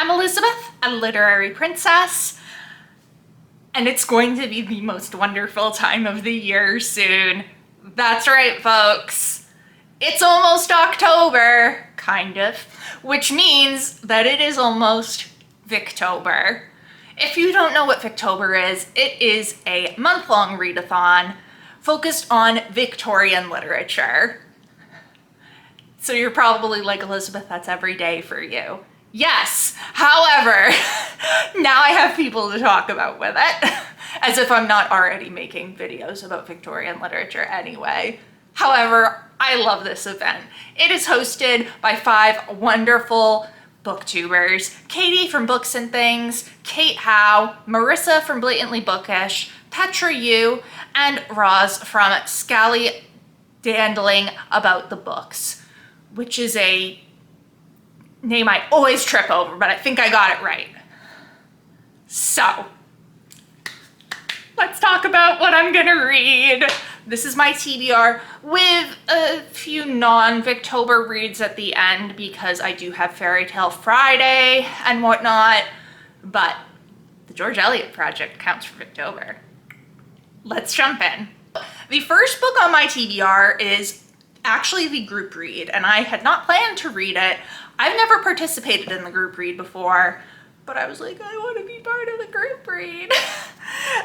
I'm Elizabeth, a literary princess, and it's going to be the most wonderful time of the year soon. That's right, folks. It's almost October, kind of, which means that it is almost Victober. If you don't know what Victober is, it is a month-long readathon focused on Victorian literature. So you're probably like, Elizabeth, that's every day for you. Yes, however, now I have people to talk about with it, as if I'm not already making videos about Victorian literature anyway. However, I love this event. It is hosted by 5 wonderful booktubers: Katie from Books and Things, Kate Howe, Marissa from Blatantly Bookish, Petra Yu, and Roz from Scally Dandling About the Books, which is a name I always trip over, but I think I got it right. So, let's talk about what I'm gonna read. This is my TBR with a few non-Victober reads at the end because I do have Fairy Tale Friday and whatnot, but the George Eliot Project counts for Victober. Let's jump in. The first book on my TBR is actually the group read, and I had not planned to read it. I've never participated in the group read before, but I was like, I want to be part of the group read.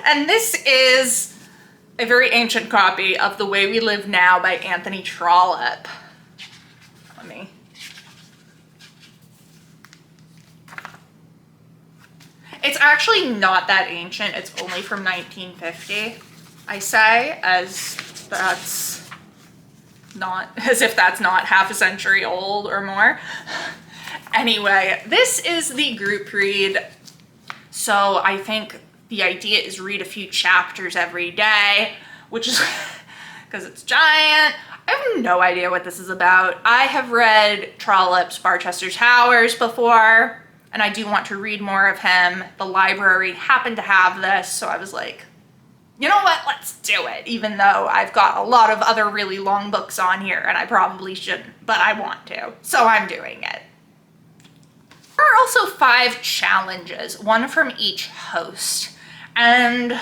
And this is a very ancient copy of The Way We Live Now by Anthony Trollope. It's actually not that ancient. It's only from 1950, I say, as if that's not half a century old or more. Anyway, this is the group read. So I think the idea is read a few chapters every day, which is because it's giant. I have no idea what this is about. I have read Trollope's Barchester Towers before, and I do want to read more of him. The library happened to have this, so I was like, you know what, let's do it, even though I've got a lot of other really long books on here and I probably shouldn't, but I want to, so I'm doing it. There are also 5 challenges, one from each host, and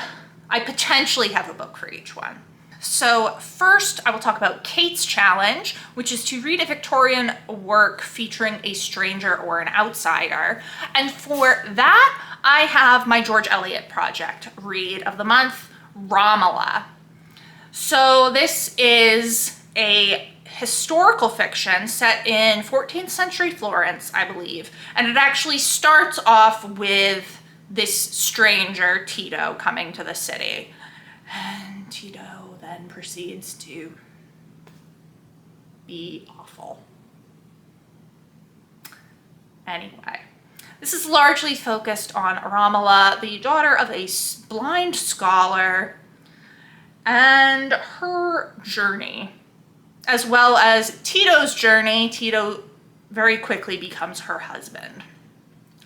I potentially have a book for each one. So first I will talk about Kate's challenge, which is to read a Victorian work featuring a stranger or an outsider. And for that, I have my George Eliot Project read of the month, Romola. So this is a historical fiction set in 14th century Florence, I believe. And it actually starts off with this stranger, Tito, coming to the city. And Tito then proceeds to be awful. Anyway, this is largely focused on Romola, the daughter of a blind scholar, and her journey, as well as Tito's journey. Tito very quickly becomes her husband.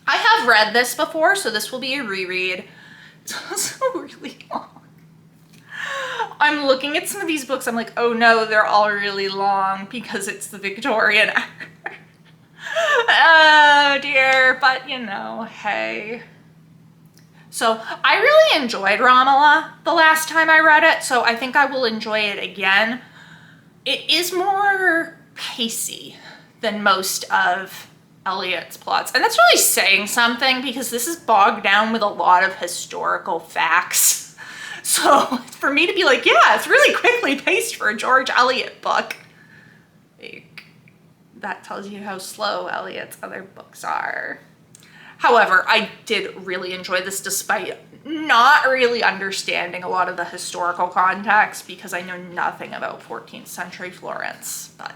I have read this before, so this will be a reread. It's also really long. I'm looking at some of these books, I'm like, oh no, they're all really long because it's the Victorian era. Oh dear, but you know, hey. So I really enjoyed Romola the last time I read it, so I think I will enjoy it again. It is more pacey than most of Eliot's plots, and that's really saying something because this is bogged down with a lot of historical facts. So for me to be like, yeah, it's really quickly paced for a George Eliot book, that tells you how slow Eliot's other books are. However, I did really enjoy this despite not really understanding a lot of the historical context because I know nothing about 14th century Florence, but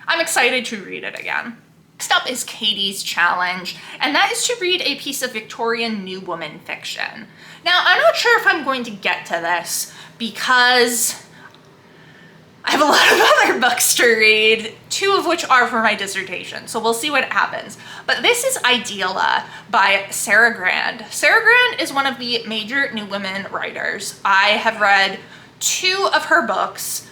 I'm excited to read it again. Next up is Katie's challenge, and that is to read a piece of Victorian New Woman fiction. Now, I'm not sure if I'm going to get to this because I have a lot of other books to read, 2 of which are for my dissertation, so we'll see what happens. But this is Ideala by Sarah Grand. Sarah Grand is one of the major New Women writers. I have read 2 of her books,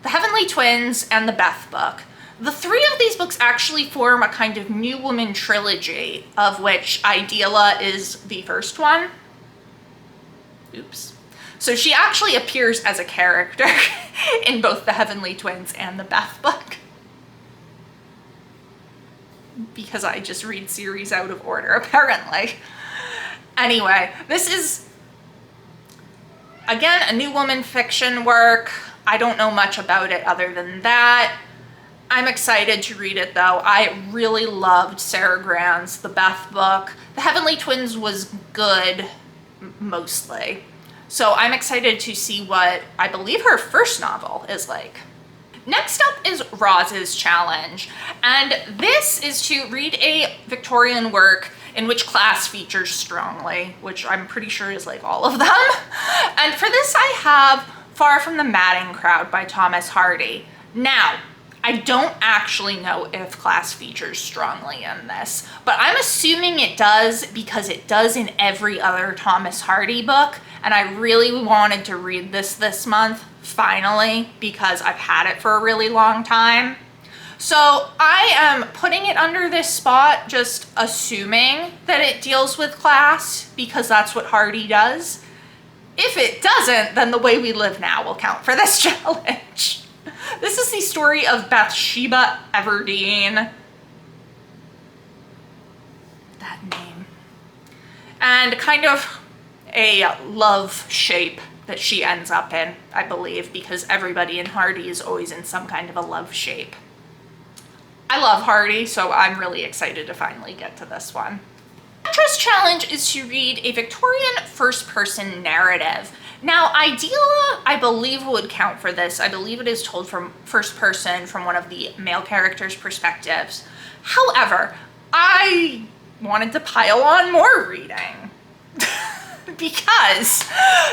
The Heavenly Twins and the Beth book. The three of these books actually form a kind of New Woman trilogy, of which Ideala is the first one. Oops. So she actually appears as a character in both the Heavenly Twins and the Beth book. Because I just read series out of order, apparently. Anyway, this is, again, a New Woman fiction work. I don't know much about it other than that. I'm excited to read it though. I really loved Sarah Grant's The Beth book. The Heavenly Twins was good, mostly. So I'm excited to see what I believe her first novel is like. Next up is Roz's challenge, and this is to read a Victorian work in which class features strongly, which I'm pretty sure is like all of them. And for this I have Far from the Madding Crowd by Thomas Hardy. Now, I don't actually know if class features strongly in this, but I'm assuming it does because it does in every other Thomas Hardy book, and I really wanted to read this month, finally, because I've had it for a really long time. So I am putting it under this spot, just assuming that it deals with class, because that's what Hardy does. If it doesn't, then The Way We Live Now will count for this challenge. This is the story of Bathsheba Everdeen. That name. And kind of a love shape that she ends up in, I believe, because everybody in Hardy is always in some kind of a love shape. I love Hardy, so I'm really excited to finally get to this one. Petra's challenge is to read a Victorian first-person narrative. Now, Ideala, I believe, would count for this. I believe it is told from first person from one of the male characters' perspectives. However, I wanted to pile on more reading.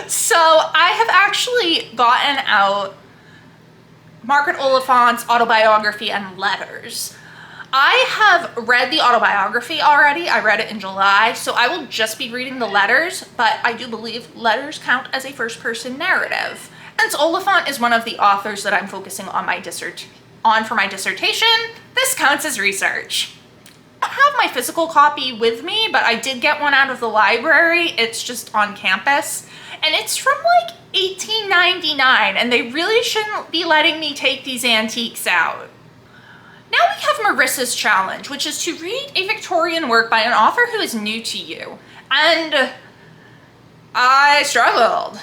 So I have actually gotten out Margaret Oliphant's autobiography and letters. I have read the autobiography already. I read it in July, so I will just be reading the letters, but I do believe letters count as a first-person narrative. Since Oliphant is one of the authors that I'm focusing on for my dissertation, this counts as research. I don't have my physical copy with me, but I did get one out of the library. It's just on campus, and it's from like 1899, and they really shouldn't be letting me take these antiques out. Now we have Marissa's challenge, which is to read a Victorian work by an author who is new to you. And I struggled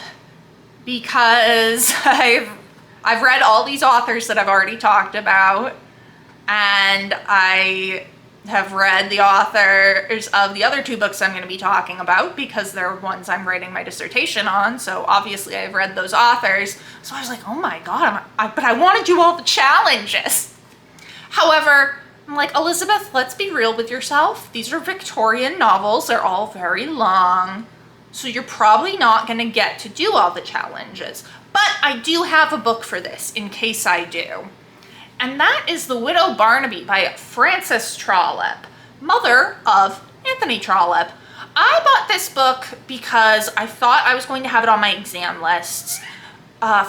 because I've read all these authors that I've already talked about, and I have read the authors of the other two books I'm going to be talking about because they're ones I'm writing my dissertation on, so obviously I've read those authors. So I was like, oh my god, but I want to do all the challenges. However, I'm like, Elizabeth, let's be real with yourself. These are Victorian novels. They're all very long. So you're probably not going to get to do all the challenges. But I do have a book for this, in case I do. And that is The Widow Barnaby by Frances Trollope, mother of Anthony Trollope. I bought this book because I thought I was going to have it on my exam lists.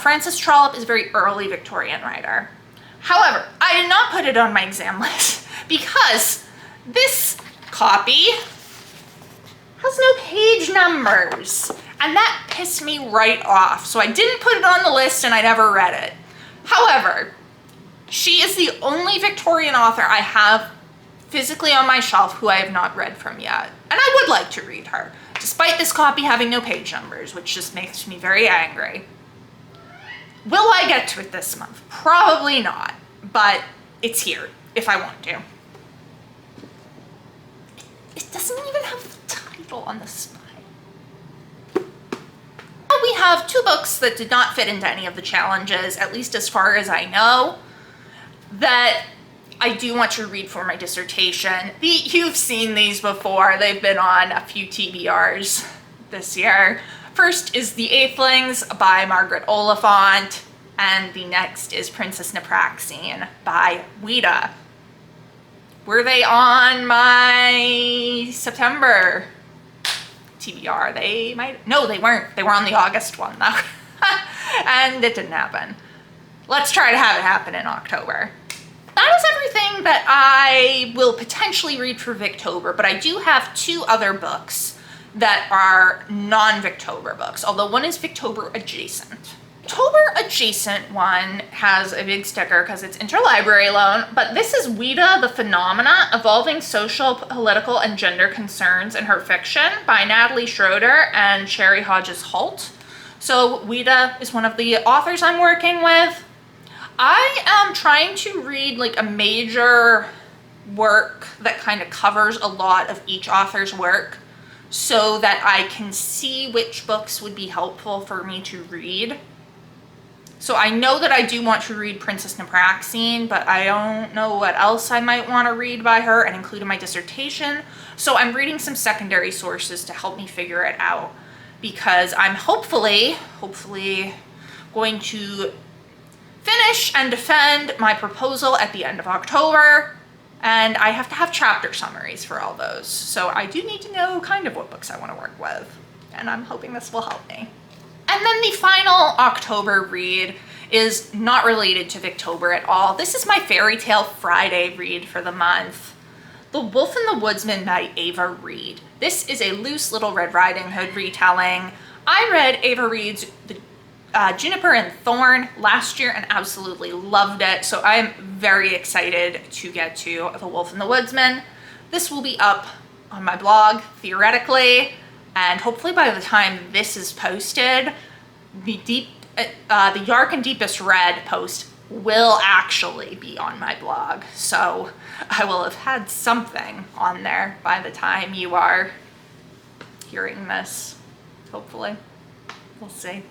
Frances Trollope is a very early Victorian writer. However, I did not put it on my exam list because this copy has no page numbers, and that pissed me right off. So I didn't put it on the list and I never read it. However, she is the only Victorian author I have physically on my shelf who I have not read from yet. And I would like to read her, despite this copy having no page numbers, which just makes me very angry. Will I get to it this month? Probably not, but it's here if I want to. It doesn't even have the title on the spine. We have two books that did not fit into any of the challenges, at least as far as I know, that I do want to read for my dissertation. You've seen these before. They've been on a few TBRs this year. First is The Eightlings by Margaret Oliphant, and the next is Princess Napraxine by Ouida. Were they on my September TBR? No, they weren't. They were on the August one though. And it didn't happen. Let's try to have it happen in October. that is everything that I will potentially read for Victober, but I do have 2 other books that are non-Victober books, although one is Victober adjacent. Victober adjacent one has a big sticker because it's interlibrary loan, but this is Ouida the Phenomena, Evolving Social, Political, and Gender Concerns in Her Fiction by Natalie Schroeder and Sherry Hodges Holt. So Ouida is one of the authors I'm working with. I am trying to read like a major work that kind of covers a lot of each author's work so that I can see which books would be helpful for me to read. So I know that I do want to read Princess Napraxine, but I don't know what else I might want to read by her and include in my dissertation. So I'm reading some secondary sources to help me figure it out, because I'm hopefully going to finish and defend my proposal at the end of October, and I have to have chapter summaries for all those. So I do need to know kind of what books I want to work with, and I'm hoping this will help me. And then the final October read is not related to Victober at all. This is my Fairy Tale Friday read for the month. The Wolf and the Woodsman by Ava Reed. This is a loose little Red Riding Hood retelling. I read Ava Reed's The Juniper and Thorn last year and absolutely loved it. So I am very excited to get to The Wolf and the Woodsman. This will be up on my blog, theoretically. And hopefully by the time this is posted, the Yark and Deepest Red post will actually be on my blog. So I will have had something on there by the time you are hearing this, hopefully. We'll see.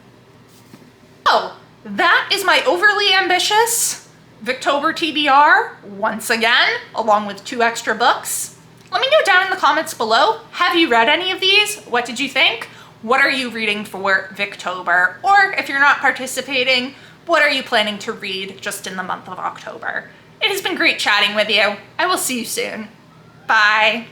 So that is my Overly Ambitious Victober TBR once again, along with 2 extra books. Let me know down in the comments below, have you read any of these? What did you think? What are you reading for Victober? Or if you're not participating, what are you planning to read just in the month of October? It has been great chatting with you. I will see you soon. Bye.